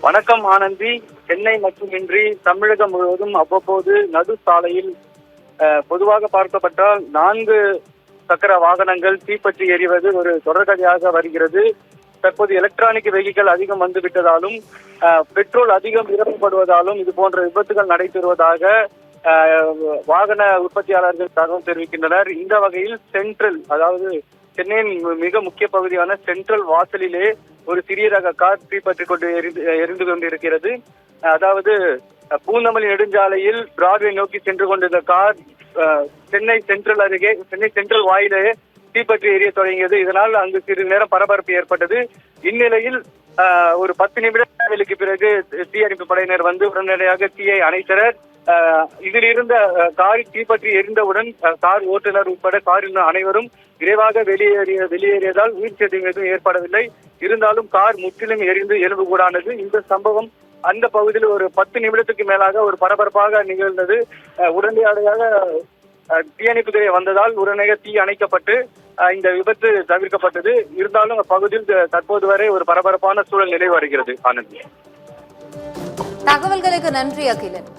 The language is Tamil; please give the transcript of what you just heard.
வணக்கம் ஆனந்தி. சென்னை மட்டுமின்றி தமிழகம் முழுவதும் அவ்வப்போது நடு சாலையில் பொதுவாக பார்க்கப்பட்டால் 4 சக்கர வாகனங்கள் தீப்பற்றி எரிவது ஒரு தொடர்கதையாக வருகிறது. தற்போது எலக்ட்ரானிக் வெஹிக்கிள் அதிகம் வந்துவிட்டதாலும் பெட்ரோல் அதிகம் நிரப்பப்படுவதாலும் இது போன்ற விபத்துகள் நடைபெறுவதாக வாகன உற்பத்தியாளர்கள் தகவல் தெரிவிக்கின்றனர். இந்த வகையில் சென்ட்ரல், அதாவது சென்னையின் மிக முக்கிய பகுதியான சென்ட்ரல் வாசலிலே ஒரு சிறிய ரக கார் தீப்பற்றி கொண்டு எரிந்து கொண்டிருக்கிறது. அதாவது பூந்தமல்லி நெடுஞ்சாலையில் பிராட்வே நோக்கி சென்று கொண்டிருந்த கார் சென்னை சென்ட்ரல் அருகே, சென்னை சென்ட்ரல் வாயிலே தீப்பற்றி எரிய தொடங்கியது. இதனால் அங்கு சிறிது நேரம் பரபரப்பு ஏற்பட்டது. இந்நிலையில் ஒரு 10 நிமிட இடைவெளிக்கு பிறகு தீயணைப்பு படையினர் வந்து உடனடியாக தீயை அணைத்தனர். இதில் இருந்த காரில் தீப்பற்றி எரிந்தவுடன் கார் ஓட்டுநர் உட்பட காரில் அனைவரும் விரைவாக வெளியேறியதால் உயிர் சேதம் எதுவும் ஏற்படவில்லை. இருந்தாலும் கார் முற்றிலும் எரிந்து எலும்பு கூடானது. இந்த சம்பவம் அந்த பகுதியில் ஒரு 10 நிமிடத்துக்கு மேலாக ஒரு பரபரப்பாக நிகழ்ந்தது. உடனடியாக தீயணைப்பு துறை வந்ததால் உடனடியாக தீ அணைக்கப்பட்டு இந்த விபத்து தவிர்க்கப்பட்டது. இருந்தாலும் அப்பகுதியில் தற்போது வரை ஒரு பரபரப்பான சூழல் நிலை வருகிறது. ஆனந்த், தகவல்களுக்கு நன்றி அகிலன்.